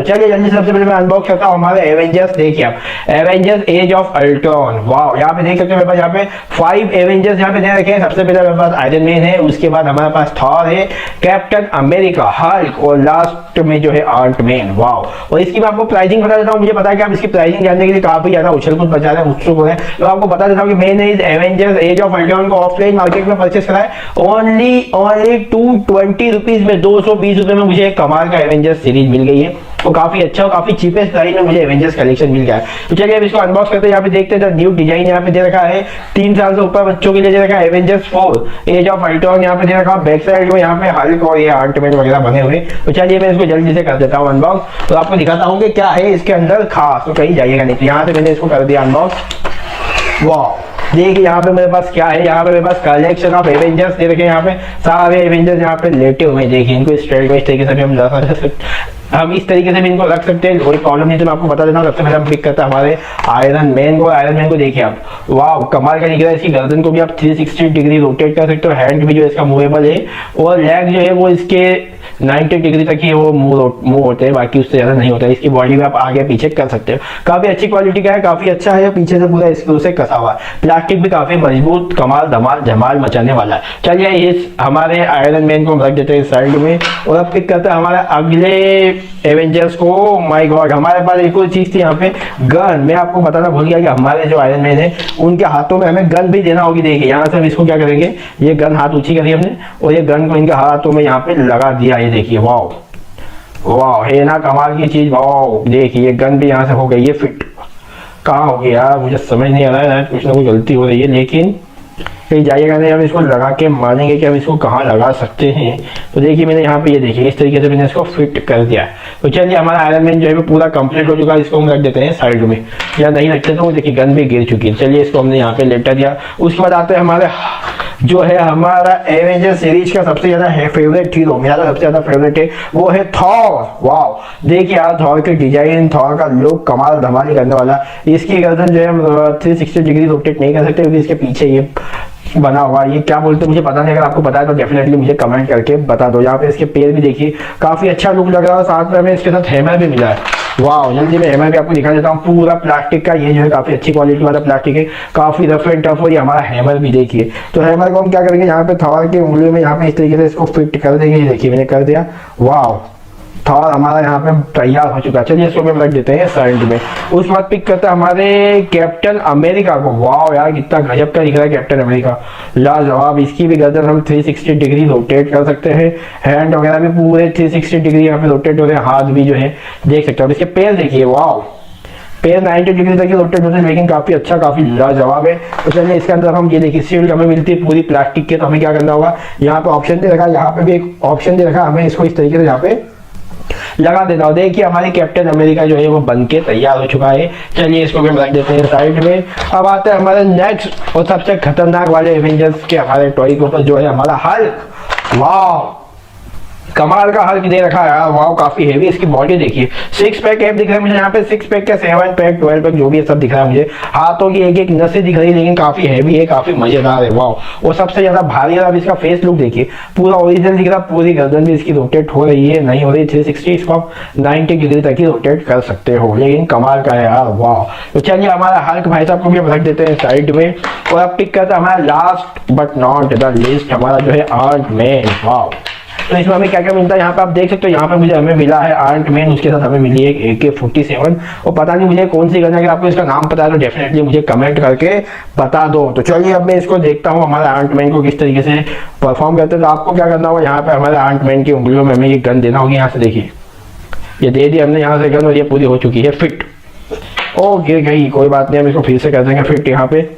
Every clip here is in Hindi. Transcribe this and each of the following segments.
तो चलिए जल्दी सबसे पहले मैं अनबॉक्स करता हूँ हमारे एवेंजर्स। देखिए आप Avengers age of Ultron, wow यहाँ पे देख सकते हैं मेरे पास यहाँ पे 5 एवेंजर्स यहाँ पे दे रखे हैं। सबसे पहले मेरे पास आयरन मैन है, उसके बाद हमारे पास थॉर है, कैप्टन अमेरिका, हल्क और लास्ट में जो है आंट मैन। वाओ, और इसकी मैं आपको प्राइसिंग बता देता हूँ। मुझे पता है कि आप इसकी प्राइसिंग जानने के लिए काफी ज्यादा उछल कूद मचा रहे हैं, उत्सुक हो रहे हैं, तो आपको बता देता हूँ कि मैंने इस एवेंजर्स एज ऑफ अल्ट्रॉन को ऑफलाइन मार्केट में परचेस करा है ओनली 220 रुपीज में, 220 रुपए में मुझे एक कमाल का एवेंजर्स सीरीज मिल गई है। तो काफी अच्छा और काफी चीपेस्ट प्राइस में मुझे एवेंजर्स कलेक्शन मिल गया है। तो चलिए अब इसको अनबॉक्स करते हैं। यहाँ पे देखते हैं न्यू डिजाइन यहाँ पे दे रखा है, 3 साल से ऊपर बच्चों के लिए दे रखा है एवेंजर्स 4 एज ऑफ अल्ट्रॉन यहाँ पे दे रखा है। बैक साइड में यहाँ पे हल्क और ये आंट मैन वगैरह बने हुए। तो चलिए मैं इसको जल्दी से कर देता हूँ अनबॉक्स, तो आपको दिखाता हूँ कि क्या है इसके अंदर खास, तो कहीं जाइएगा नहीं। तो यहाँ से मैंने इसको कर दिया अनबॉक्स। वाह, देखिए यहाँ पे मेरे पास क्या है, यहाँ पे मेरे पास कलेक्शन ऑफ एवेंजर्स दे रखे हैं। यहाँ पे सारे एवेंजर्स यहाँ पे लेटे हुए हैं। देखिए इनको स्ट्रेट में इस तरीके से भी हम इस तरीके से भी इनको रख सकते हैं, कोई प्रॉब्लम नहीं। तो मैं आपको बता देता हूँ, सबसे पहले हम पिक करते हैं हमारे आयरन मैन को। आयरन मैन को देखिए आप, वाह कमाल का दिख रहा है। इसकी गर्दन को भी आप 360 डिग्री रोटेट कर सकते हो, हैंड भी जो है इसका मूवेबल है, और लेग जो है वो इसके 90 डिग्री तक ही वो मूव होते हैं, बाकी उससे ज्यादा नहीं होता है। इसकी बॉडी में आप आगे पीछे कर सकते हो। काफी अच्छी क्वालिटी का है, काफी अच्छा है, पीछे से पूरा स्क्रू से कसा हुआ है, प्लास्टिक भी काफी मजबूत, कमाल धमाल धमाल मचाने वाला है। चलिए इस हमारे आयरन मैन को रख देते हैं साइड में, और अब पिक करते हैं हमारे अगले एवेंजर्स को। माय गॉड, हमारे पास एक और चीज थी यहाँ पे, गन। मैं आपको बताना भूल गया कि हमारे जो आयरन मैन है उनके हाथों में हमें गन भी देना होगी। देखिए यहाँ से हम इसको क्या करेंगे, ये गन हाथ ऊंची करी हमने, और ये गन को इनके हाथों में यहाँ पे लगा दिया। ये देखिए वाओ वाओ, है ना कमाल की चीज। वाओ देखिए गन भी यहाँ से हो गई है फिट। कहाँ हो गया यार, मुझे समझ नहीं आ रहा है, कुछ ना कुछ गलती हो रही है, लेकिन कहीं जाइएगा नहीं। हम इसको लगा के मानेंगे कि हम इसको कहाँ लगा सकते हैं। तो देखिए मैंने यहाँ पे ये देखिए इस तरीके से मैंने इसको फिट कर दिया। तो चलिए हमारा आयरन मैन जो है पूरा कंप्लीट हो चुका है। इसको हम रख देते हैं साइड में, या नहीं रखते तो देखिए गन भी गिर चुकी है। चलिए इसको हमने यहाँ पे लेटा दिया। उसके बाद आते हैं हमारे जो है हमारा एवेंजर सीरीज का सबसे ज्यादा है फेवरेट हीरो, मेरा तो सबसे ज्यादा फेवरेट है, वो है थॉर। वाओ देखिए यार, थॉर के डिजाइन, थॉर का लुक कमाल धमाल करने वाला। इसकी गर्दन जो है हम 360 डिग्री रोटेट नहीं कर सकते, क्योंकि इसके पीछे ये बना हुआ, ये क्या बोलते हैं मुझे पता नहीं। अगर आपको पता है तो डेफिनेटली मुझे कमेंट करके बता दो। यहाँ पे इसके पैर भी देखिए काफी अच्छा लुक लग रहा है, साथ में हमें इसके साथ हैमर भी मिला है। वाह, जल्दी मैं हैमर भी आपको दिखा देता हूँ। पूरा प्लास्टिक का ये जो है काफी अच्छी क्वालिटी वाला प्लास्टिक है, काफी रफ एंड टफ। और ये हमारा हैमर भी देखिए। तो हैमर को हम क्या करेंगे, यहाँ पे थॉर की उंगलियों में यहाँ पे इस तरीके से इसको फिट कर देंगे। देखिए मैंने कर दिया। वाह, थॉर हमारा यहाँ पे तैयार हो चुका है। चलिए इसको हम रख देते हैं साइड में। उसके बाद पिक करते हैं हमारे कैप्टन अमेरिका को। वाह यार, कितना गजब का दिख रहा है कैप्टन अमेरिका, लाजवाब। इसकी भी गर्दन हम 360 डिग्री रोटेट कर सकते हैं, हैंड वगैरह भी पूरे 360 डिग्री यहाँ पे रोटेट हो रहे हैं, हाथ भी जो है देख सकते हो। इसके पैर देखिए, वाह पैर 90 डिग्री तक रोटेट होते हैं, लेकिन काफी अच्छा काफी लाजवाब है। तो चलिए इसके अंदर हम ये देखिए शील्ड हमें मिलती है पूरी प्लास्टिक के। तो हमें क्या करना होगा, यहाँ पे ऑप्शन दे रखा है, यहाँ पे भी एक ऑप्शन दे रखा है, हमें इसको इस तरीके से यहाँ पे लगा देता हूँ। देखिए हमारी कैप्टन अमेरिका जो है वो बन के तैयार हो चुका है। चलिए इसको भी रख देते हैं साइड में। अब आते हैं हमारे नेक्स्ट और सबसे खतरनाक वाले एवेंजर्स के हमारे टॉय के ऊपर, जो है हमारा हल्क। वाह कमाल का हल्क दे रखा है। वाह काफी हेवी इसकी बॉडी देखिए, 6 पैक ऐप दिख रहा है मुझे यहाँ पे, 6 पैक का 7 पैक 12 पैक जो भी है सब दिख रहा है मुझे। हाथों की एक एक नसें दिख रही है, लेकिन काफी हेवी है, काफी मजेदार है। वाह, और सबसे ज्यादा भारी है। अब इसका फेस लुक देखिए, पूरा ओरिजिनल दिख रहा, पूरी गर्दन भी इसकी रोटेट हो रही है, नहीं हो रही 360, इसको आप 90 डिग्री तक ही रोटेट कर सकते हो, लेकिन कमाल का है यार। वाह, तो चलिए हमारा हल्क भाई साहब को भी रख देते हैं साइड में। और अब पिक करते हैं हमारा last but not the least, हमारा जो है आंट मैन। वाह, तो इसमें हमें क्या क्या मिलता है यहाँ पे आप देख सकते हो। यहाँ पे मुझे हमें मिला है आंट मैन, उसके साथ हमें मिली है AK-47, और पता नहीं मुझे कौन सी गन है। अगर आपको इसका नाम पता है तो डेफिनेटली मुझे कमेंट करके बता दो। तो चलिए अब मैं इसको देखता हूँ हमारे आंट मैन को किस तरीके से परफॉर्म करते हैं। तो आपको क्या करना होगा, यहाँ पे हमारे आंट मैन की उंगलियों में हमें ये गन देना होगी। यहाँ से देखिए ये दे दी हमने यहाँ से गन, और ये पूरी हो चुकी है फिट। ओ गिर गई, कोई बात नहीं, हम इसको फिर से कर देंगे फिट। यहाँ पे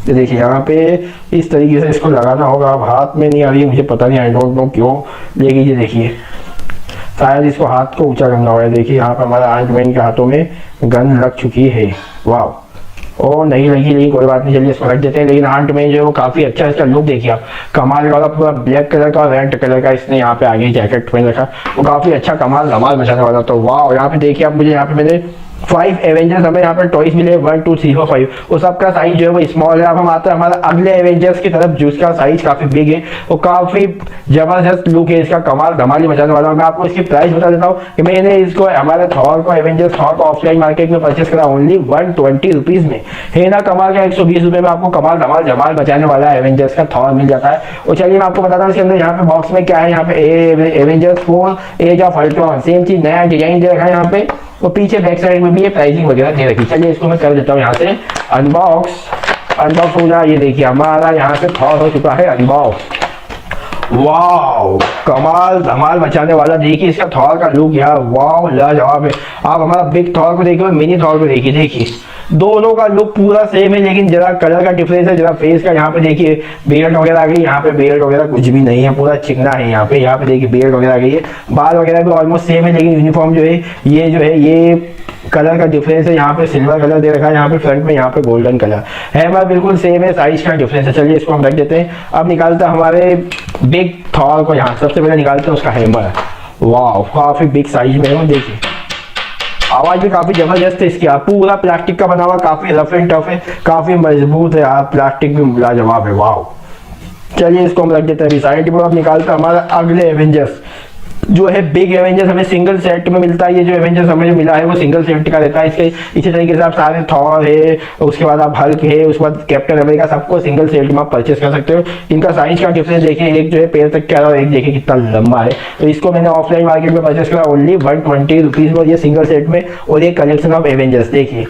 ये देखिए यहाँ पे इस तरीके से इसको लगाना होगा। अब हाथ में नहीं आ रही है, मुझे पता नहीं, आई डोंट नो क्यों, लेकिन ये देखिए शायद इसको हाथ को ऊंचा करना होगा। देखिए यहाँ पे हमारा आंट मैन के हाथों में गन लग चुकी है। वाह, ओ नहीं लगी, लेकिन कोई बात नहीं, चलिए इसको रख देते हैं। लेकिन आंट मैन जो है वो काफी अच्छा, इसका लुक देखिए आप, कमाल वाला पूरा ब्लैक कलर का और रेड कलर का इसने यहाँ पे आगे जैकेट पहन रखा, वो काफी अच्छा कमाल धमाल मचाने वाला। तो वाह, यहाँ पे देखिए आप, मुझे यहाँ पे मैंने 5 एवेंजर्स हमें यहाँ पर टॉयज मिले 1 2 3 4 5, वो सबका साइज जो है वो स्मॉल है। अब हम आते हैं हमारा अगले एवेंजर्स की तरफ जिसका साइज काफी बिग है और काफी जबरदस्त लुक है इसका, कमाल धमाल मचाने वाला। मैं आपको इसकी प्राइस बता देता हूँ कि मैंने इसको हमारे थॉर को एवेंजर्स थॉर को ऑफलाइन मार्केट में परचेस करा ओनली 120 रुपीज में, है ना कमाल का। 120 रुपए में आपको कमाल धमाल जमाल मचाने वाला एवेंजर्स का थॉर मिल जाता है। और चलिए मैं आपको बताता हूँ इसके अंदर यहाँ पे बॉक्स में क्या है। यहाँ पे Avengers 4 age of Ultron, same चीज नया डिजाइन दे रखा है यहाँ पे, और पीछे बैक साइड में भी ये प्राइसिंग वगैरह दे रखी। चलिए इसको मैं कर देता हूँ यहाँ से अनबॉक्स हो जाए। ये देखिए हमारा यहाँ पे थॉर हो चुका है अनबॉक्स। वाओ कमाल धमाल मचाने वाला, देखिए इसका थॉर का लुक यार, वाओ लाजवाब है। आप हमारा बिग थॉर को देखिए और मिनी थॉर को देखिए दोनों का लुक पूरा सेम है, लेकिन जरा कलर का डिफरेंस है, जरा फेस का। यहाँ पे देखिए बियर्ड वगैरह आ गई, यहाँ पे बियर्ड वगैरह कुछ भी नहीं है, पूरा चिकना है यहाँ पे देखिए बियर्ड वगैरह आ गई है। बाल वगैरह भी ऑलमोस्ट सेम है, लेकिन यूनिफॉर्म जो है ये कलर का डिफरेंस है। यहाँ पे सिल्वर कलर दे रखा है, यहाँ पे फ्रंट में यहाँ पे गोल्डन कलर है, हमारा बिल्कुल सेम है, साइज का डिफरेंस है। चलिए इसको हम रख देते हैं। अब निकालते हैं हमारे बिग थॉर को, यहाँ सबसे पहले निकालते हैं उसका हैमर। वाह काफी बिग साइज में है, देखिए आवाज भी काफी जबरदस्त है इसकी, पूरा प्लास्टिक का बना हुआ, काफी रफ एंड टफ है, काफी मजबूत है यार, प्लास्टिक भी लाजवाब है। वाह चलिए इसको हम रख देते हैं साइड में। अब निकालते हैं हमारा अगले एवेंजर्स जो है बिग एवेंजर्स, हमें सिंगल सेट में मिलता है। ये जो एवेंजर्स हमें जो मिला है वो सिंगल सेट का रहता है। इसके इसी तरीके से आप सारे थॉर है, उसके बाद आप हल्क है, उसके बाद कैप्टन अमेरिका, सबको सिंगल सेट में आप परचेस कर सकते हो। इनका साइज का डिफरेंस देखिए, एक जो है पैर तक का और एक देखिए कितना लंबा है। तो इसको मैंने ऑफलाइन मार्केट में परचेस करा ओनली 120 रुपीज में, ये सिंगल सेट में। और ये कलेक्शन ऑफ एवेंजर्स देखिए,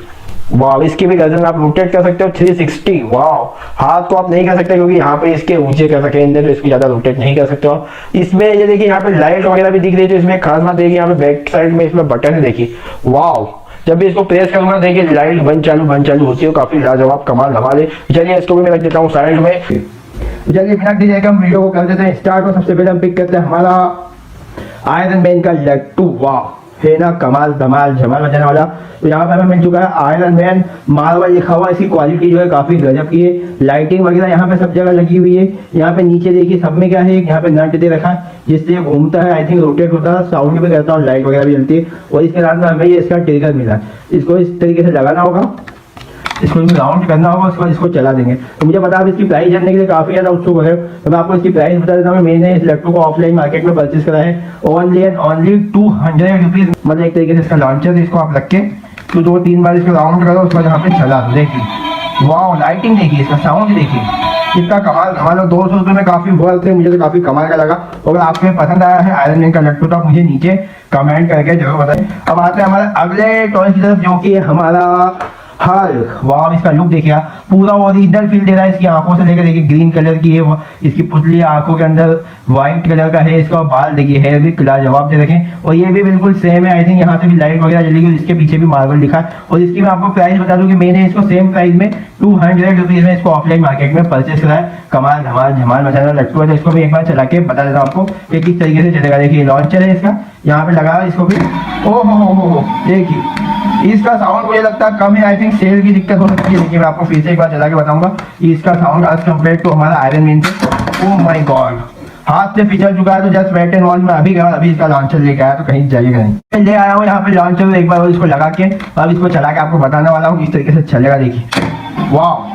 वाह इसकी भी गर्दन आप रोटेट कर सकते हो 360। वाह हाथ को आप नहीं कर सकते क्योंकि यहाँ पे इसके ऊंचे कर सके तो इसको ज्यादा रोटेट नहीं कर सकते हो। इसमें ये देखिए यहाँ पे लाइट वगैरह भी दिख रही है, तो इसमें खास बात देखिए यहाँ पे बैक साइड में इसमें बटन है देखिए। वाह जब भी इसको प्रेस करूंगा देखिए लाइट बंद चालू होती है, काफी लाजवाब कमाल धमाल है। चलिए इसको भी मैं रख देता हूँ साइड में। चलिए बिना किसी हम वीडियो को कर देते हैं स्टार्ट। और सबसे पहले हम पिक करते हैं हमारा आयरन मैन का लट्टू। वाह है ना कमाल धमाल जमाल मचाने वाला। तो यहाँ पे हमें मिल चुका है आयरन मैन मार्वल लिखा हुआ, इसकी क्वालिटी जो है काफी गजब की है। लाइटिंग वगैरह यहाँ पे सब जगह लगी हुई है। यहाँ पे नीचे देखिए सब में क्या है, यहाँ पे नट दे रखा है जिससे घूमता है, आई थिंक रोटेट होता है, साउंड भी करता है, लाइट वगैरह भी जलती है। और इसके साथ में हमें ये इसका ट्रिगर मिला, इसको इस तरीके से लगाना होगा, इसको राउंड करना होगा, उसके बाद इसको चला देंगे। तो मुझे पता है इसकी प्राइस जानने के लिए काफी ज्यादा उत्सुक है, तो मैं आपको इसकी प्राइस बता देता हूँ। मैंने इस लैपटॉप को ऑफलाइन मार्केट में परचेस करा है ओनली एंड ओनली 200 रुपीज। मतलब एक तरीके से इसका लॉन्चर है, इसको आप रख के तो 2-3 बार इसको राउंड करो, उसके बाद यहाँ पे चला दो। देखिए वाह लाइटिंग देखिए, इसका साउंड देखिए कितना कमाल धमाल। और 200 रुपये में काफी वर्थ है, मुझे तो काफी कमाल का लगा। अगर आपको पसंद आया है आयरन मैन का लट्टू तो आप मुझे नीचे कमेंट करके जरूर बताएं। अब आते हैं हमारे अगले टॉय की तरफ जो कि हमारा हल्क। वाह इसका लुक देखिए, पूरा ओरिजिनल फील दे रहा है। इसकी आंखों से लेकर देखिए ग्रीन कलर की है, इसकी पुतली आंखों के अंदर व्हाइट कलर का है, इसका बाल देखिए हेयर भी लाजवाब दे रखे। और ये भी बिल्कुल सेम है, आई थिंक यहाँ से भी लाइट वगैरह जलेगी और इसके पीछे भी मार्बल लिखा है। और इसकी मैं आपको प्राइस बता दूं कि मैंने इसको सेम प्राइस में 200 रुपीज में इसको ऑफलाइन मार्केट में परचेस करा है। कमाल धमाल झमाल मचाना लट्टू है। तो इसको भी एक बार चला के बता देता हूँ आपको कि किस तरीके से चलेगा। देखिए लॉन्चर है इसका, यहाँ पे लगा इसको भी, ओहो देखिए इसका साउंड मुझे लगता है कम है, आई थिंक सेल की दिक्कत हो सकती है। देखिए मैं आपको फिर से एक बार चला के बताऊंगा इसका साउंड एज कम्पेयर टू हमारा आयरन मैन से। ओह माय गॉड हाथ से फिसल चुका है। तो जस्ट वेट एंड वॉच में अभी इसका लॉन्चर लेके आया, तो कहीं जाइएगा नहीं। ले आया हूँ यहाँ पे लॉन्चर, एक बार इसको लगा के अब इसको चला के आपको बताने वाला हूँ किस तरीके से चलेगा। देखिए वाह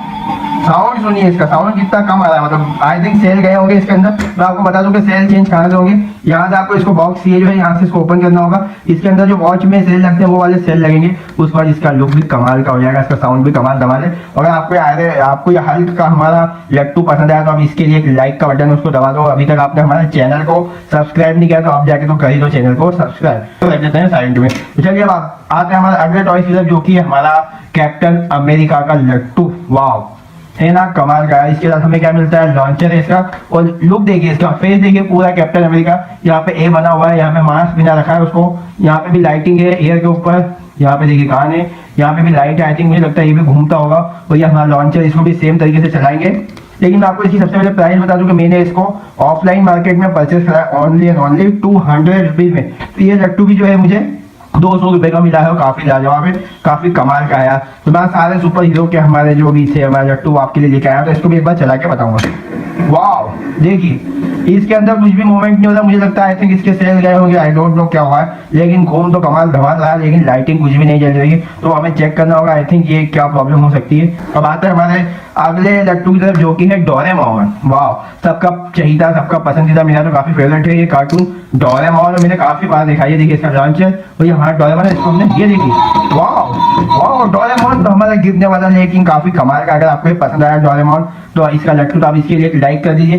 साउंड सुनिए, इसका साउंड कितना कम आ रहा है, मतलब आई थिंक सेल गए होंगे इसके अंदर। मैं आपको बता दूं कि सेल चेंज कहाँ से होंगे। यहाँ से आपको इसको बॉक्स ये जो है यहाँ से इसको ओपन करना होगा, इसके अंदर जो वॉच में सेल लगते हैं वो वाले सेल लगेंगे। उस बाद इसका लुक भी कमाल का हो जाएगा, इसका साउंड भी कमाल धमाल है। और आपको ये हल्क का हमारा लट्टू पसंद आया तो आप इसके लिए एक लाइक का बटन उसको दबा दो। अभी तक आपने हमारे चैनल को सब्सक्राइब नहीं किया तो आप जाके तो कर ही दो चैनल को सब्सक्राइब। तो रख देते हैं साइड में। चलिए अब आते हैं हमारे अगले टॉय की तरफ जो कि हमारा कैप्टन अमेरिका का लट्टू। वाह है ना कमाल का। इसके साथ हमें क्या मिलता है, लॉन्चर है इसका। और लुक देखिए, इसका फेस देखिए पूरा कैप्टन अमेरिका। यहाँ पे ए बना हुआ है, यहाँ पे मास्क बिना रखा है उसको। यहाँ पे भी लाइटिंग है एयर के ऊपर, यहाँ पे देखिए कान है, यहाँ पे भी लाइट है। आई थिंक मुझे लगता है ये भी घूमता होगा। और ये हमारा लॉन्चर, इसको भी सेम तरीके से चलाएंगे। लेकिन मैं आपको इसकी सबसे पहले प्राइस बता दूं कि मैंने इसको ऑफलाइन मार्केट में परचेस करा है ओनली एंड ओनली 200 रुपीज में। तो ये लट्टू भी जो है मुझे 200 रुपए का मिला है और काफी लाजवाब है, काफी कमाल का है यार। तो मैं सारे सुपर हीरो के हमारे जो भी थे हमारे लट्टू आपके लिए लेके आया, तो इसको भी एक बार चला के बताऊंगा। वाओ देखिए इसके अंदर कुछ भी मूवमेंट नहीं होता, मुझे लगता है आई थिंक इसके सेल गए होंगे, आई डोंट नो क्या हुआ है, लेकिन घूम तो कमाल धमाल रहा है, लेकिन लाइटिंग कुछ भी नहीं चल रही है, तो हमें चेक करना होगा आई थिंक ये क्या प्रॉब्लम हो सकती है। अब आता है हमारे अगले लट्टू की तरफ जो कि है डोरेमोन। वाह सबका चहीता सबका पसंदीदा, मेरा तो काफी फेवरेट है ये कार्टून डोरेमोन, और मैंने काफी बार देखा है। देखिए इसका लॉन्चर और ये हमारा डोरेमोन है, इसको हमने ये देखिए वाह वाह डोरेमोन तो हमारा गिरने वाला, लेकिन काफी कमाल का। अगर आपको ये पसंद आया डोरेमोन तो इसका लट्टू तो आप इसके लिए लाइक कर दीजिए।